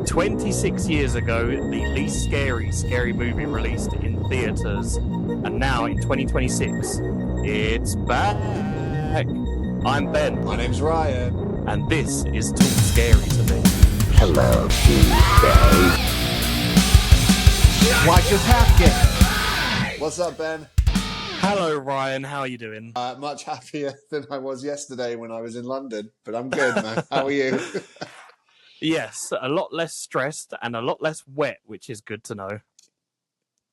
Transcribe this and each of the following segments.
26 years ago, the least scary movie released in theatres, and now in 2026, it's back. I'm Ben. My name's Ryan. And this is Talk Scary to Me. Hello, Tuesday. Watch your basket. What's up, Ben? Hello, Ryan. How are you doing? Much happier than I was yesterday when I was in London, but I'm good, man. How are you? Yes, a lot less stressed and a lot less wet, which is good to know.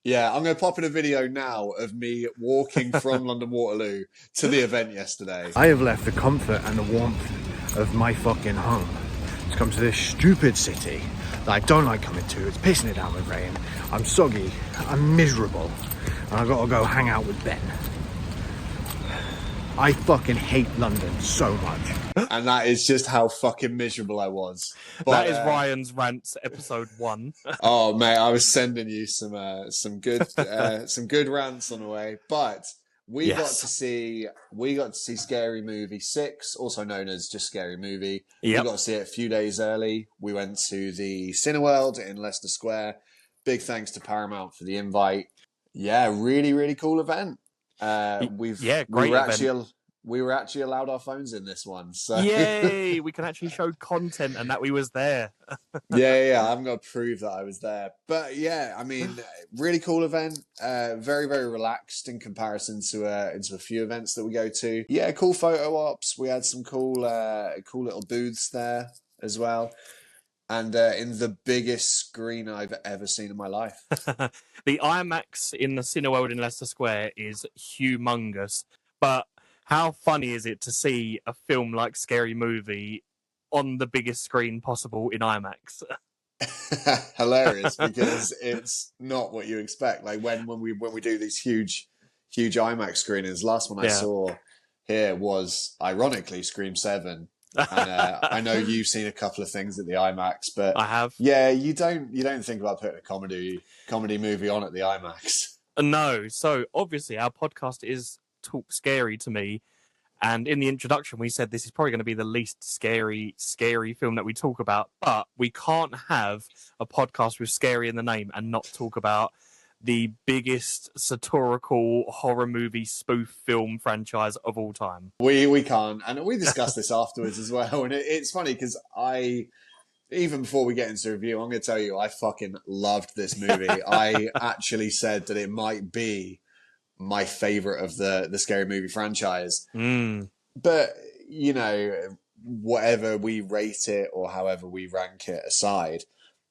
Yeah, I'm going to pop in a video now of me walking from London Waterloo to the event yesterday. I have left the comfort and the warmth of my fucking home to come to this stupid city that I don't like coming to. It's pissing it down with rain. I'm soggy. I'm miserable. And I've got to go hang out with Ben. I fucking hate London so much. And that is just how fucking miserable I was. But, that is Ryan's Rants, episode 1. Oh, mate, I was sending you some good rants on the way. But we got to see Scary Movie 6, also known as just Scary Movie. Yep. We got to see it a few days early. We went to the Cineworld in Leicester Square. Big thanks to Paramount for the invite. Yeah, really, really cool event. We were actually allowed our phones in this one. So yay! We can actually show content and that we was there. yeah. I'm going to prove that I was there. But yeah, I mean, really cool event. Very, very relaxed in comparison to a few events that we go to. Yeah, cool photo ops. We had some cool little booths there as well. And in the biggest screen I've ever seen in my life. The IMAX in the Cineworld in Leicester Square is humongous. But how funny is it to see a film like Scary Movie on the biggest screen possible in IMAX? Hilarious, because it's not what you expect. Like when we do these huge IMAX screenings, last one I saw here was ironically Scream 7. And I know you've seen a couple of things at the IMAX, but I have. Yeah, you don't think about putting a comedy movie on at the IMAX. No. So obviously our podcast is Talk Scary to Me, and in the introduction we said this is probably going to be the least scary film that we talk about, but we can't have a podcast with scary in the name and not talk about the biggest satirical horror movie spoof film franchise of all time. We can't, and we discussed this afterwards as well, and it's funny because even before we get into the review, I'm going to tell you I fucking loved this movie. I actually said that it might be my favorite of the Scary Movie franchise. But, you know, whatever we rate it or however we rank it aside,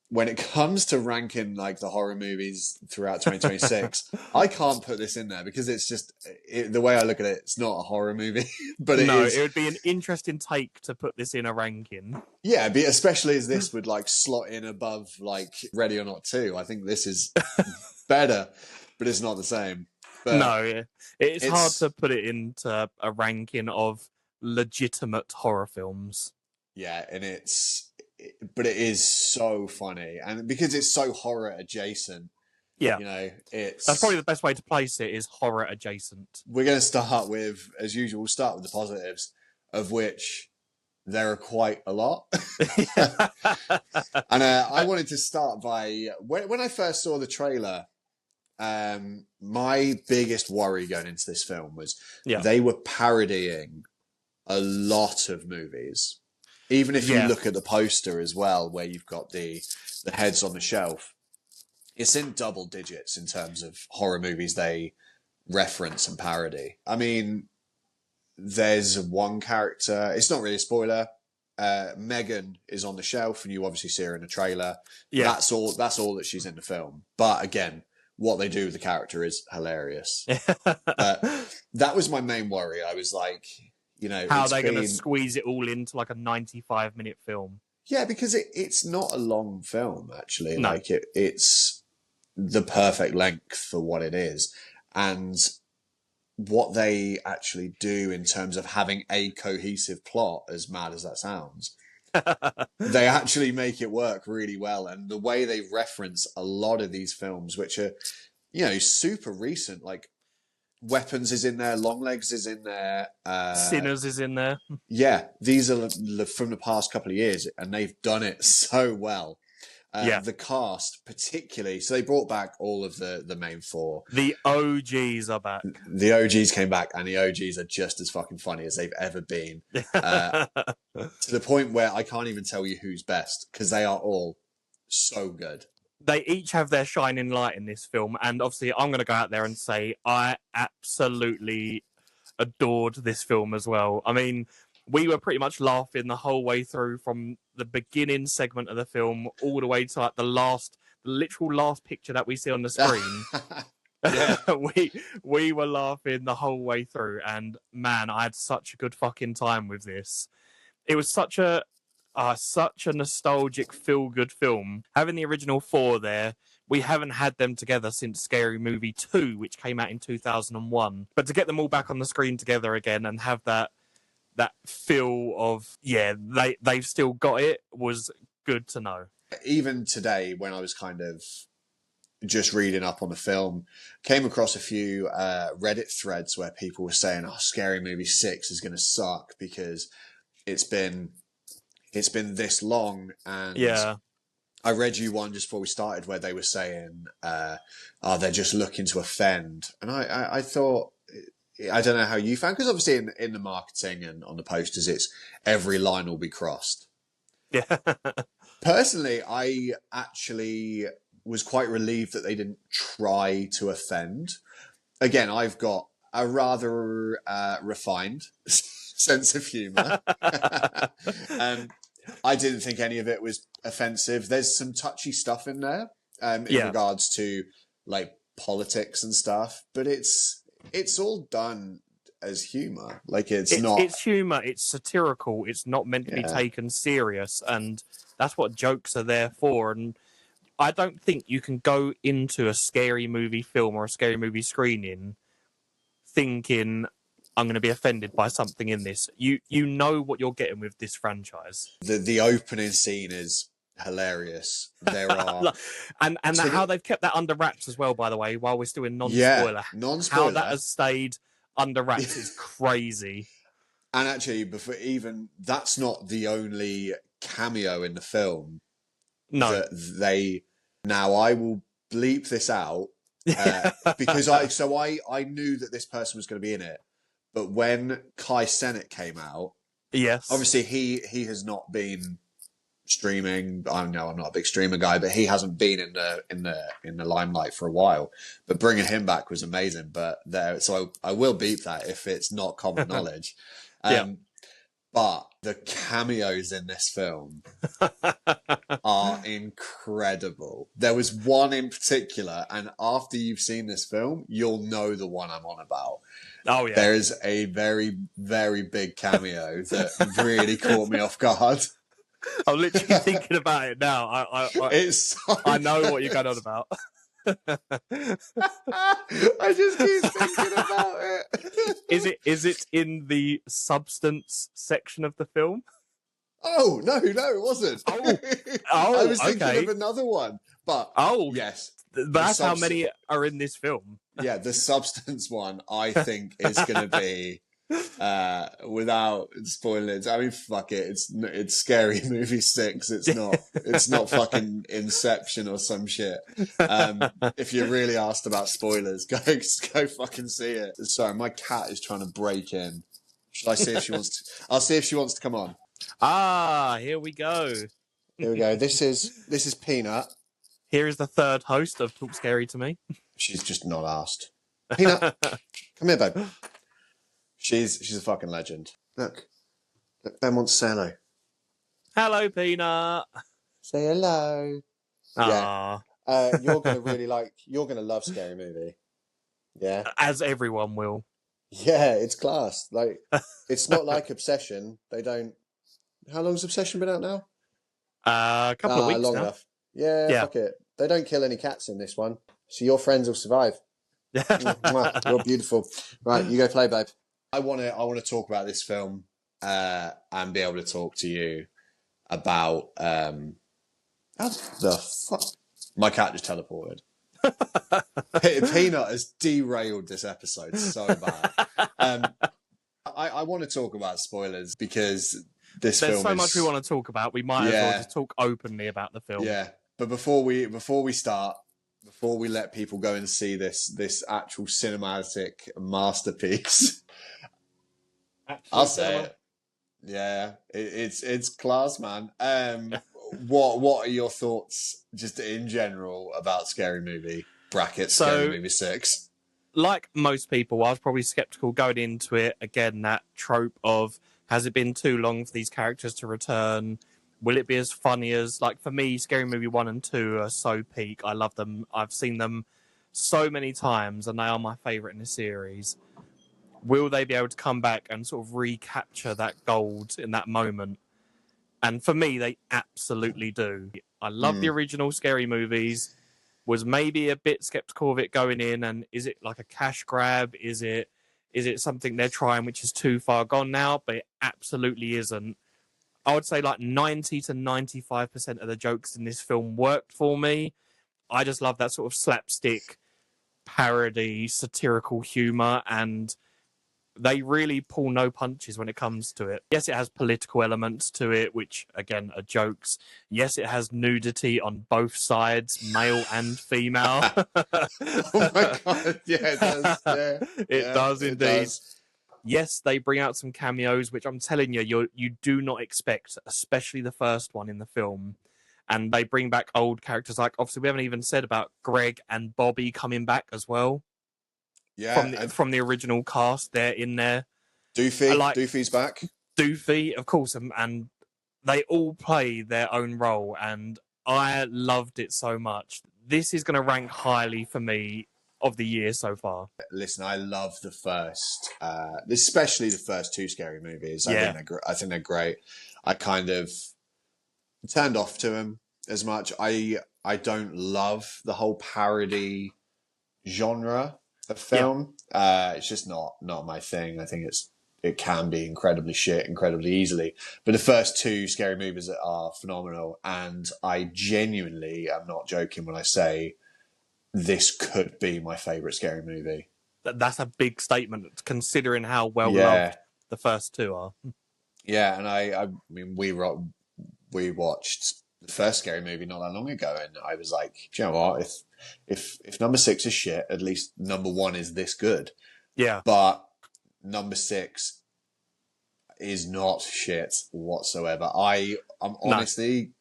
when it comes to ranking like the horror movies throughout 2026, I can't put this in there because it's just the way I look at it, it's not a horror movie, but it is. It would be an interesting take to put this in a ranking. Yeah, especially as this would like slot in above like Ready or Not 2. I think this is better, but it's not the same. But no, it's hard to put it into a ranking of legitimate horror films. Yeah, and but it is so funny, and because it's so horror adjacent. Yeah, you know, that's probably the best way to place it, is horror adjacent. We're going to start with, as usual, we'll start with the positives, of which there are quite a lot. And I wanted to start by when I first saw the trailer. My biggest worry going into this film was they were parodying a lot of movies. Even if you look at the poster as well, where you've got the heads on the shelf, it's in double digits in terms of horror movies they reference and parody. I mean, there's one character, it's not really a spoiler, Megan is on the shelf and you obviously see her in the trailer. Yeah. That's all that she's in the film. But again, what they do with the character is hilarious. That was my main worry. I was like, you know, how are they going to squeeze it all into like a 95-minute film? Yeah, because it's not a long film, actually. No. Like it's the perfect length for what it is. And what they actually do in terms of having a cohesive plot, as mad as that sounds, they actually make it work really well. And the way they reference a lot of these films, which are, you know, super recent, like Weapons is in there, Longlegs is in there, Sinners is in there. Yeah, these are from the past couple of years, and they've done it so well. The cast, particularly, so they brought back all of the main four. The OGs are back. The OGs came back, and the OGs are just as fucking funny as they've ever been. To the point where I can't even tell you who's best, because they are all so good. They each have their shining light in this film, and obviously I'm going to go out there and say I absolutely adored this film as well. I mean, we were pretty much laughing the whole way through, from the beginning segment of the film all the way to like the literal last picture that we see on the screen. we were laughing the whole way through, and man, I had such a good fucking time with this. It was such a nostalgic, feel-good film. Having the original four there, we haven't had them together since Scary Movie 2, which came out in 2001. But to get them all back on the screen together again and have that feel of, they've still got it, was good to know. Even today, when I was kind of just reading up on the film, came across a few Reddit threads where people were saying, Scary Movie 6 is going to suck because it's been this long. And I read you one just before we started where they were saying, they're just looking to offend. And I thought, I don't know how you found, because obviously in the marketing and on the posters, it's every line will be crossed. Yeah. Personally, I actually was quite relieved that they didn't try to offend. Again, I've got a rather refined sense of humour. I didn't think any of it was offensive. There's some touchy stuff in there in regards to like politics and stuff, but it's all done as humour. Like it's humour. It's satirical. It's not meant to be taken serious, and that's what jokes are there for. And I don't think you can go into a scary movie film or a scary movie screening thinking I'm going to be offended by something in this. You know what you're getting with this franchise. The opening scene is hilarious. There are and how they've kept that under wraps as well, by the way, while we're still in non-spoiler. Non-spoiler. How that has stayed under wraps is crazy. And actually, that's not the only cameo in the film. No. I will bleep this out because I knew that this person was going to be in it. But when Kai Cenat came out, yes, obviously he has not been streaming. I know I'm not a big streamer guy, but he hasn't been in the limelight for a while. But bringing him back was amazing. But so I will beep that if it's not common knowledge. But the cameos in this film are incredible. There was one in particular, and after you've seen this film, you'll know the one I'm on about. Oh, yeah. There is a very, very big cameo that really caught me off guard. I'm literally thinking about it now. I know what you're going on about. I just keep thinking about it. Is it in the substance section of the film? Oh no, it wasn't. I was thinking of another one. But yes. But that's how many are in this film. Yeah, the substance one I think is going to be without spoiling it. I mean, fuck it. It's Scary Movie 6. It's not fucking Inception or some shit. If you're really asked about spoilers, go fucking see it. Sorry, my cat is trying to break in. Should I see if she wants to? I'll see if she wants to come on. Here we go. Here we go. This is Peanut. Here is the third host of Talk Scary to Me. She's just not asked. Peanut, come here, babe. She's a fucking legend. Look, Ben wants to say hello. Hello, Peanut. Say hello. Aww. Yeah. You're gonna love Scary Movie. Yeah. As everyone will. Yeah, it's class. Like, it's not like Obsession. They don't. How long's Obsession been out now? A couple of weeks long now. Enough. Yeah, fuck it. They don't kill any cats in this one, so your friends will survive. You're beautiful. Right, you go play, babe. I want to talk about this film and be able to talk to you about how the fuck my cat just teleported. Peanut has derailed this episode so bad. I want to talk about spoilers because there's so much we want to talk about. We might as well just talk openly about the film. Yeah. But before we start, before we let people go and see this actual cinematic masterpiece, I'll say it. Yeah, it's class, man. What are your thoughts, just in general, about Scary Movie Scary Movie 6? Like most people, I was probably skeptical going into it. Again, that trope of, has it been too long for these characters to return? Will it be as funny as, like, for me, Scary Movie 1 and 2 are so peak. I love them. I've seen them so many times, and they are my favourite in the series. Will they be able to come back and sort of recapture that gold in that moment? And for me, they absolutely do. I love the original Scary Movies. Was maybe a bit skeptical of it going in, and is it like a cash grab? Is it something they're trying which is too far gone now? But it absolutely isn't. I would say like 90 to 95% of the jokes in this film worked for me. I just love that sort of slapstick, parody, satirical humour, and they really pull no punches when it comes to it. Yes, it has political elements to it, which, again, are jokes. Yes, it has nudity on both sides, male and female. Oh my God, yeah, it does. Yeah. It does indeed. Yes, they bring out some cameos, which I'm telling you, you do not expect, especially the first one in the film. And they bring back old characters, like, obviously, we haven't even said about Greg and Bobby coming back as well. Yeah, from the original cast, they're in there. Doofy's back. Doofy, of course, and they all play their own role, and I loved it so much. This is going to rank highly for me of the year so far. Listen, I love the first, especially the first two Scary Movies. I think they're great. I kind of turned off to them as much. I don't love the whole parody genre of film. It's just not my thing. I think it can be incredibly shit incredibly easily. But the first two Scary Movies are phenomenal, and I genuinely am not joking when I say this could be my favourite Scary Movie. That's a big statement, considering how well loved the first two are. Yeah, and I mean, we watched the first Scary Movie not that long ago, and I was like, do you know what? If number 6 is shit, at least number 1 is this good. Yeah. But number 6 is not shit whatsoever. I'm honestly,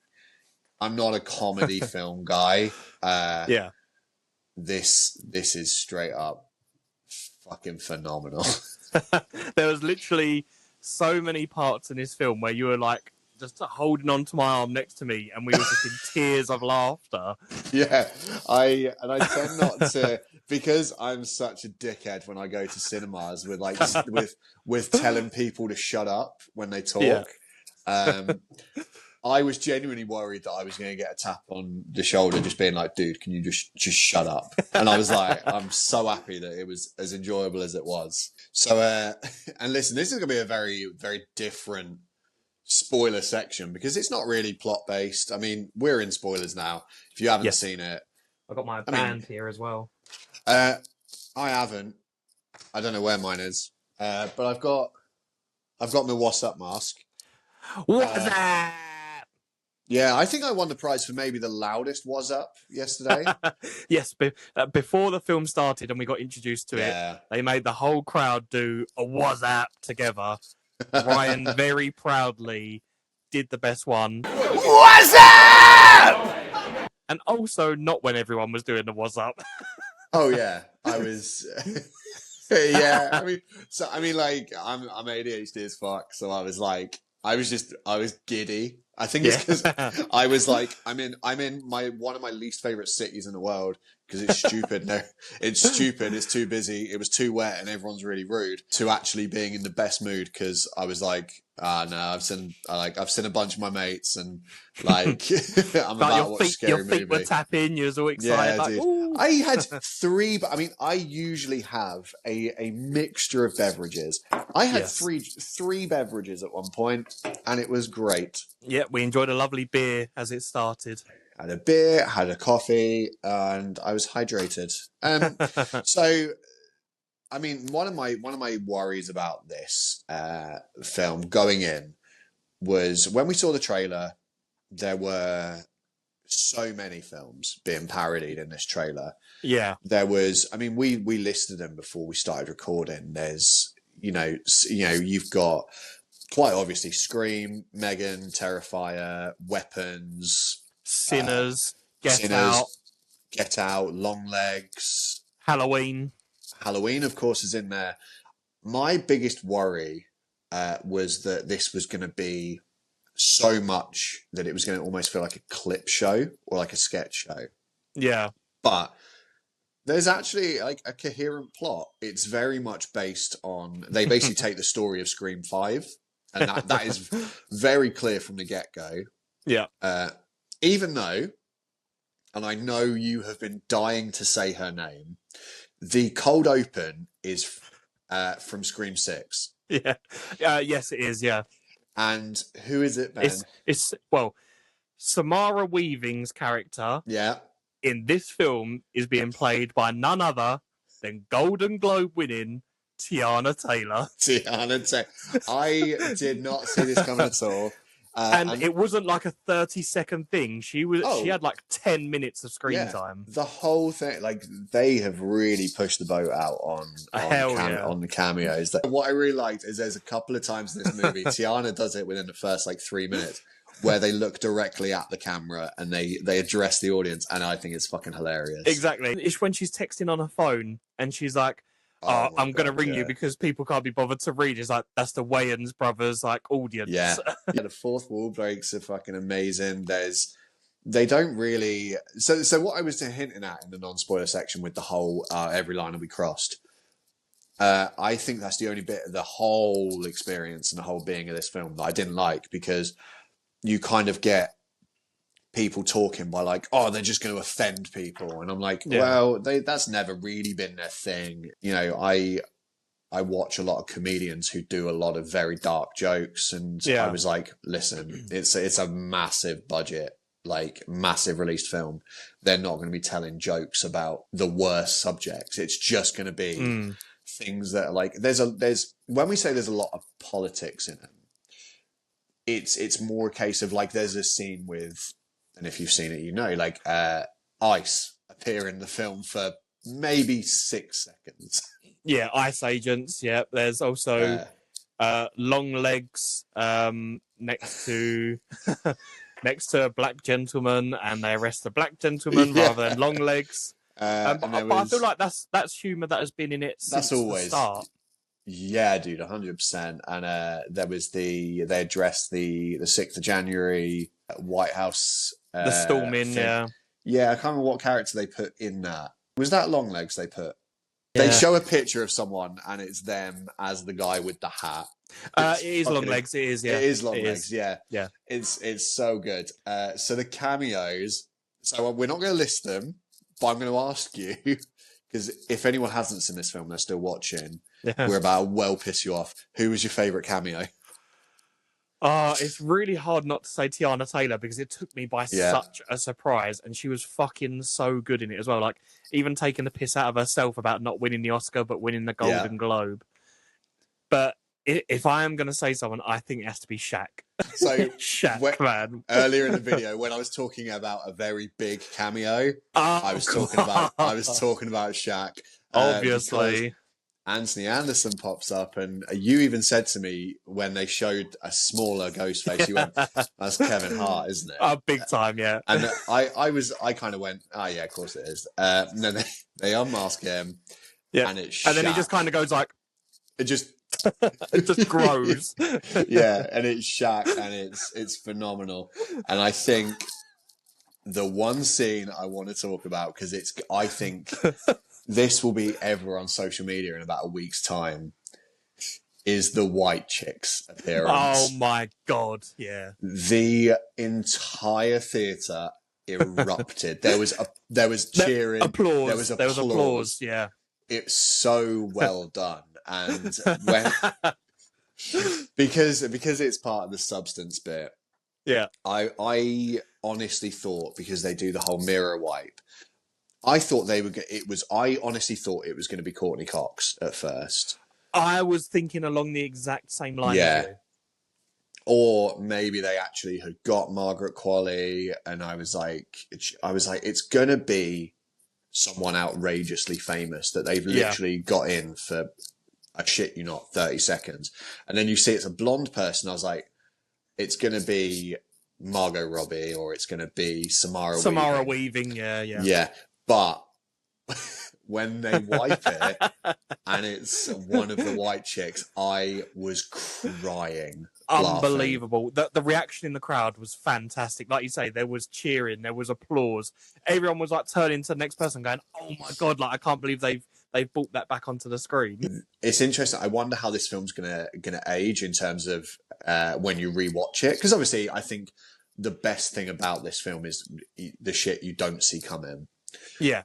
I'm not a comedy film guy. This is straight up fucking phenomenal. There was literally so many parts in this film where you were like just holding on to my arm next to me, and we were just in tears of laughter. Yeah, I tend not to, because I'm such a dickhead when I go to cinemas with like with telling people to shut up when they talk. Yeah. I was genuinely worried that I was going to get a tap on the shoulder, just being like, "Dude, can you just shut up?" And I was like, "I'm so happy that it was as enjoyable as it was." So, and listen, this is going to be a very, very different spoiler section because it's not really plot based. I mean, we're in spoilers now. If you haven't seen it, I've got my band here as well. I haven't. I don't know where mine is, but I've got my What's Up mask. What's that? Yeah, I think I won the prize for maybe the loudest What's Up yesterday. Yes, before the film started and we got introduced to it, they made the whole crowd do a What's Up together. Ryan very proudly did the best one. What's up? And also not when everyone was doing the What's Up. Oh yeah, I was. Yeah, I mean, like I'm ADHD as fuck, so I was giddy. I think it's because I was like, I'm in one of my least favorite cities in the world because it's stupid. No, it's stupid. It's too busy. It was too wet, and everyone's really rude. To actually being in the best mood because I was like, no, I've seen a bunch of my mates, and like I'm about to watch a scary movie. Your feet were tapping. You was all excited. Yeah, like, dude. I had 3. I mean, I usually have a mixture of beverages. I had three beverages at one point, and it was great. Yeah, we enjoyed a lovely beer as it started. Had a beer, had a coffee, and I was hydrated. So, I mean, one of my worries about this film going in was when we saw the trailer, there were so many films being parodied in this trailer. Yeah. There was, I mean, we listed them before we started recording. There's, you've got quite obviously Scream, Megan, Terrifier, Weapons, Sinners, Get Out, Long Legs, Halloween. Halloween, of course, is in there. My biggest worry was that this was going to be so much that it was going to almost feel like a clip show or like a sketch show. Yeah. But there's actually like a coherent plot. It's very much based on, they basically take the story of Scream 5, and that is very clear from the get-go. Yeah. Even though, and I know you have been dying to say her name, the cold open is from Scream 6. Yeah. Yes, it is, yeah. And who is it, Ben? It's Samara Weaving's character in this film is being played by none other than Golden Globe winning Tiana Taylor. I did not see this coming at all. And it wasn't like a 30-second thing. She had like 10 minutes of screen time. The whole thing, like, they have really pushed the boat out on the cameos. What I really liked is there's a couple of times in this movie, Tiana does it within the first like 3 minutes, where they look directly at the camera and they address the audience, and I think it's fucking hilarious. Exactly. It's when she's texting on her phone and she's like, I'm going to ring you because people can't be bothered to read. It's like, that's the Wayans brothers, like, audience. Yeah. The fourth wall breaks are fucking amazing. They don't really... So what I was hinting at in the non-spoiler section with the whole every line will be crossed, I think that's the only bit of the whole experience and the whole being of this film that I didn't like, because you kind of get people talking by like, oh, they're just going to offend people, and I'm like, well, that's never really been their thing. I watch a lot of comedians who do a lot of very dark jokes, and I was like, listen, it's a massive budget, like massive released film. They're not going to be telling jokes about the worst subjects. It's just going to be things that are like, there's when we say there's a lot of politics in it, it's more a case of like, there's a scene with, and if you've seen it, like ICE appear in the film for maybe 6 seconds. Yeah, ICE agents. Yeah, there's also long legs next to a black gentleman, and they arrest the black gentleman rather than long legs. But I feel like that's humour that has been in it since the start. Yeah, dude, 100%. And there was they addressed the 6th of January White House. The storming, thing. Yeah, I can't remember what character they put in that. Was that Longlegs they put? They show a picture of someone, and it's them as the guy with the hat. It is Longlegs. It is, yeah. It is Longlegs, yeah. Yeah. It's so good. So the cameos, so we're not going to list them, but I'm going to ask you, because if anyone hasn't seen this film, they're still watching, we're about to well piss you off. Who was your favourite cameo? It's really hard not to say Tiana Taylor, because it took me by such a surprise, and she was fucking so good in it as well. Like, even taking the piss out of herself about not winning the Oscar, but winning the Golden Globe. But if I am going to say someone, I think it has to be Shaq. So Shaq, man. Earlier in the video, when I was talking about a very big cameo, I was talking about Shaq. Obviously. Anthony Anderson pops up, and you even said to me when they showed a smaller Ghostface, you went, "That's Kevin Hart, isn't it?" Oh, big time, yeah. And I kind of went, "Oh yeah, of course it is." And then they unmask him, and it's Shaq. And then he just kind of goes like, it just grows. Yeah, and it's Shaq, and it's phenomenal. And I think the one scene I want to talk about, because I think this will be ever on social media in about a week's time, is the white chicks appearance. Oh my God, yeah. The entire theatre erupted. There was cheering. Applause. There was applause. Yeah. It's so well done. And because it's part of the substance bit. Yeah. I honestly thought, because they do the whole mirror wipe, I honestly thought it was going to be Courtney Cox at first. I was thinking along the exact same line as you. Or maybe they actually had got Margaret Qualley, and I was like, it's gonna be someone outrageously famous that they've literally got in for a shit you not 30 seconds, and then you see it's a blonde person. I was like, it's gonna be Margot Robbie, or it's gonna be Samara Weaving. Yeah, but when they wipe it and it's one of the white chicks, I was crying. Unbelievable. The reaction in the crowd was fantastic. Like you say, there was cheering, there was applause. Everyone was like turning to the next person going, oh my God, like I can't believe they've brought that back onto the screen. It's interesting. I wonder how this film's gonna age in terms of when you rewatch it. Because obviously I think the best thing about this film is the shit you don't see coming. Yeah.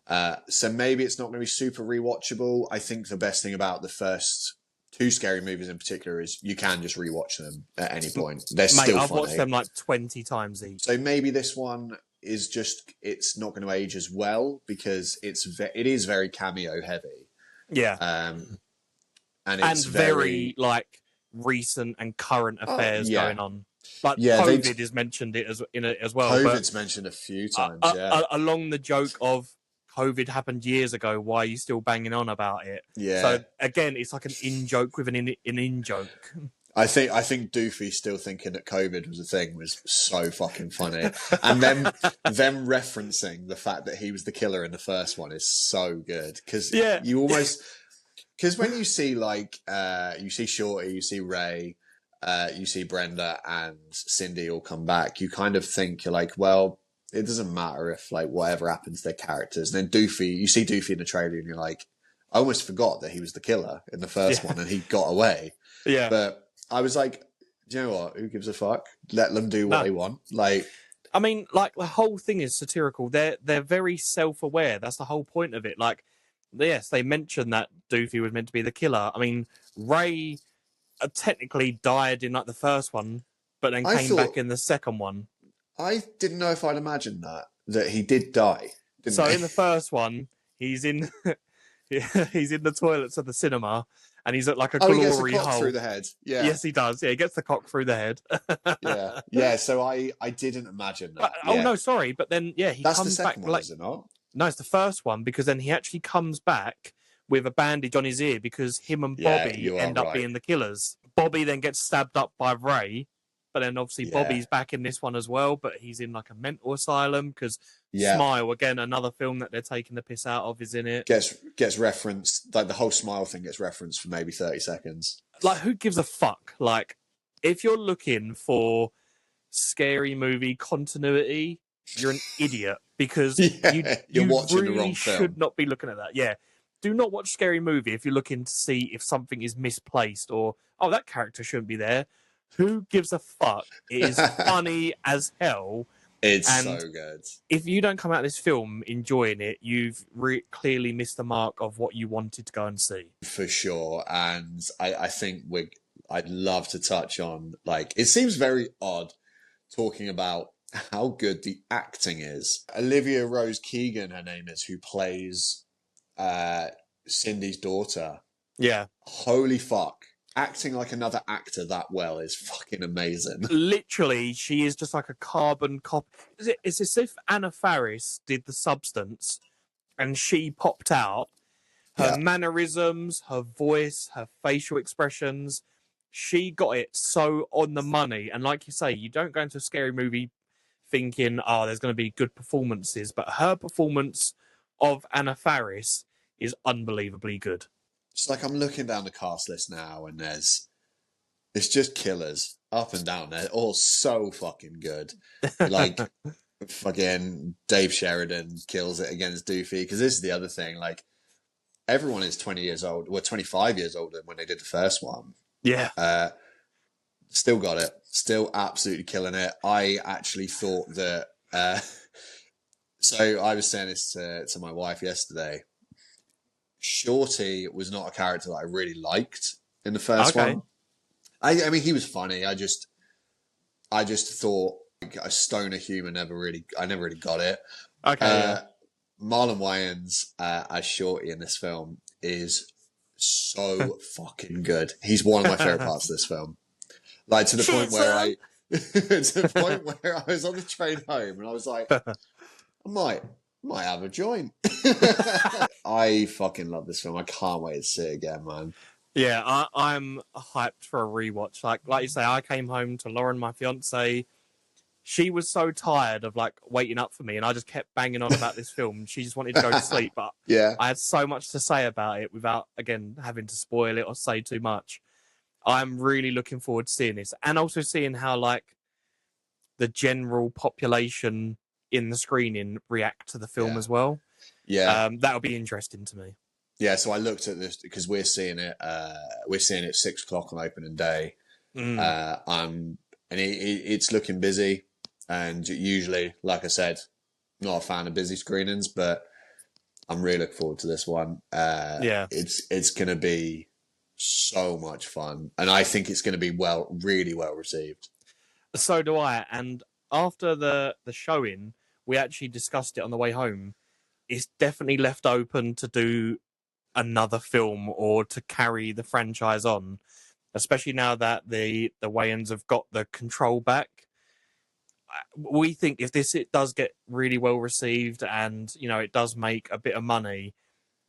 So maybe it's not going to be super rewatchable. I think the best thing about the first two Scary Movies in particular is you can just rewatch them at any point. They're still I've funny. watched them like 20 times each. So maybe this one is just, it's not going to age as well because it is very cameo heavy. Yeah. And it's very like recent and current affairs going on. Like COVID is mentioned in it as well. COVID's mentioned a few times, along the joke of COVID happened years ago. Why are you still banging on about it? Yeah. So again, it's like an in joke with an in joke. I think Doofy still thinking that COVID was a thing was so fucking funny, and them referencing the fact that he was the killer in the first one is so good because you almost when you see you see Shorty, you see Ray. You see Brenda and Cindy all come back, you kind of think, you're like, well, it doesn't matter if like whatever happens to their characters. And then you see Doofy in the trailer and you're like, I almost forgot that he was the killer in the first one and he got away. Yeah. But I was like, do you know what? Who gives a fuck? Let them do what they want. Like, I mean, like the whole thing is satirical. They're very self-aware. That's the whole point of it. Like, yes, they mentioned that Doofy was meant to be the killer. I mean, Ray technically died in like the first one, but then came back in the second one. I didn't know if I'd imagined that he did die. So in the first one, he's in the toilets of the cinema, and he's at like a glory he gets the cock hole through the head. Yeah, yes, he does. Yeah, he gets the cock through the head. yeah. So I didn't imagine that. Oh no, sorry, but then he that's comes the second back. One, is it not? No, it's the first one because then he actually comes back with a bandage on his ear because him and Bobby end up being the killers. Bobby then gets stabbed up by Ray, but then obviously Bobby's back in this one as well, but he's in like a mental asylum because Smile, again, another film that they're taking the piss out of, is in it. Gets referenced, like the whole Smile thing gets referenced for maybe 30 seconds. Like, who gives a fuck? Like, if you're looking for scary movie continuity, you're an idiot because you're watching really the wrong film. Should not be looking at that. Yeah. Do not watch Scary Movie if you're looking to see if something is misplaced or, oh, that character shouldn't be there. Who gives a fuck? It is funny as hell. It's so good. If you don't come out of this film enjoying it, you've clearly missed the mark of what you wanted to go and see. For sure. And I think I'd love to touch on, like, it seems very odd talking about how good the acting is. Olivia Rose Keegan, her name is, who plays Cindy's daughter. Yeah. Holy fuck. Acting like another actor that well is fucking amazing. Literally, she is just like a carbon copy. It's as if Anna Faris did The Substance and she popped out. Her mannerisms, her voice, her facial expressions, she got it so on the money. And like you say, you don't go into a scary movie thinking, oh, there's going to be good performances. But her performance of Anna Faris is unbelievably good. It's like I'm looking down the cast list now and it's just killers up and down. They're all so fucking good. Like fucking Dave Sheridan kills it against Doofy, because this is the other thing. Like, everyone is 20 years old, or 25 years older than when they did the first one. Yeah. Still got it. Still absolutely killing it. I actually thought that so I was saying this to my wife yesterday. Shorty was not a character that I really liked in the first one. I mean, he was funny. I just thought like, a stoner humor I never really got it. Marlon Wayans as Shorty in this film is so fucking good. He's one of my favorite parts of this film. Like to the point where I was on the train home and I was like, I might have a joint. I fucking love this film. I can't wait to see it again, man. Yeah, I'm hyped for a rewatch. Like you say, I came home to Lauren, my fiance. She was so tired of like waiting up for me, and I just kept banging on about this film. She just wanted to go to sleep, but yeah, I had so much to say about it without, again, having to spoil it or say too much. I'm really looking forward to seeing this, and also seeing how like the general population in the screening react to the film as well. Yeah, that'll be interesting to me. Yeah, so I looked at this because we're seeing it 6 o'clock on opening day. And it's looking busy. And usually, like I said, not a fan of busy screenings, but I'm really looking forward to this one. It's going to be so much fun, and I think it's going to be really well received. So do I. And after the showing, we actually discussed it on the way home. It's definitely left open to do another film or to carry the franchise on, especially now that the Wayans have got the control back. We think if it does get really well received and, you know, it does make a bit of money,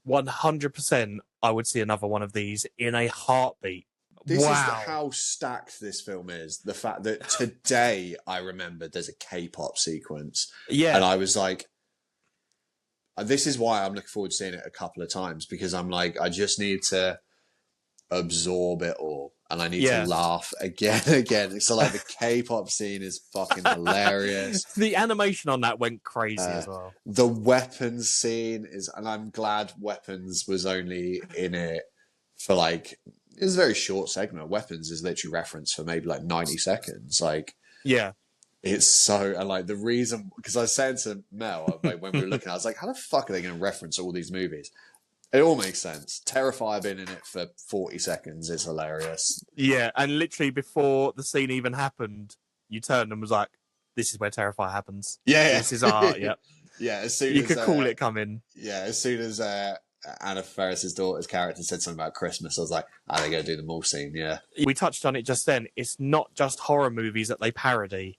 100% I would see another one of these in a heartbeat. This is how stacked this film is. The fact that today I remember there's a K-pop sequence. Yeah. And I was like, this is why I'm looking forward to seeing it a couple of times, because I'm like, I just need to absorb it all. And I need to laugh again. So like the K-pop scene is fucking hilarious. The animation on that went crazy as well. The weapons scene is, and I'm glad Weapons was only in it for like, it was a very short segment. Weapons is literally referenced for maybe like 90 seconds. Like, yeah. It's so, and like the reason, because I said to Mel, like when we were looking, I was like, how the fuck are they going to reference all these movies? It all makes sense. Terrifier being in it for 40 seconds is hilarious. Yeah, and literally before the scene even happened, you turned and was like, this is where Terrifier happens. Yeah. This is art, yeah. Yeah, as soon you as... could call it coming. Yeah, as soon as Anna Faris's daughter's character said something about Christmas, I was like, they're going to do the mall scene, yeah. We touched on it just then. It's not just horror movies that they parody.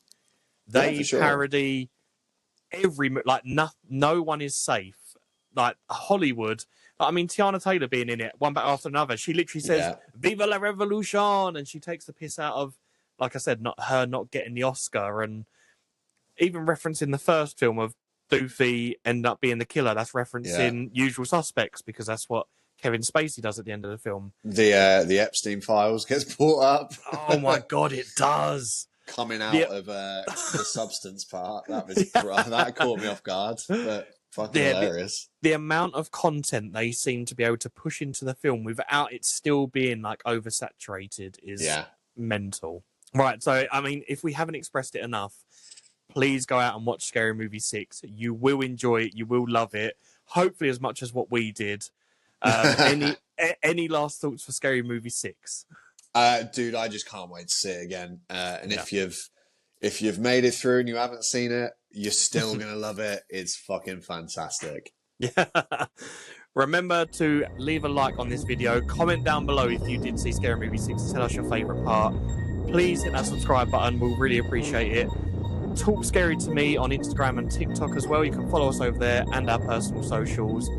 They parody every... Like, no one is safe. Like, Hollywood... I mean, Tiana Taylor being in it, one back after another, she literally says, Viva la Revolution! And she takes the piss out of, like I said, not getting the Oscar. And even referencing the first film of Doofy end up being the killer, that's referencing Usual Suspects, because that's what Kevin Spacey does at the end of the film. The Epstein Files gets brought up. Oh my God, it does! Coming out of the substance part. That was that caught me off guard, but... Fucking hilarious. The amount of content they seem to be able to push into the film without it still being like oversaturated is mental. Right, so I mean, if we haven't expressed it enough, please go out and watch Scary Movie 6. You will enjoy it. You will love it. Hopefully as much as what we did. Any last thoughts for Scary Movie 6? Dude, I just can't wait to see it again. And if you've made it through and you haven't seen it, you're still going to love it. It's fucking fantastic. Yeah. Remember to leave a like on this video. Comment down below if you did see Scary Movie 6. Tell us your favourite part. Please hit that subscribe button. We'll really appreciate it. Talk Scary to Me on Instagram and TikTok as well. You can follow us over there and our personal socials.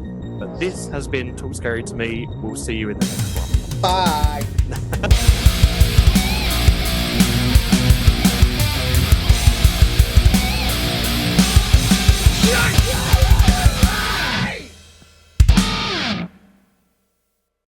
But this has been Talk Scary to Me. We'll see you in the next one. Bye.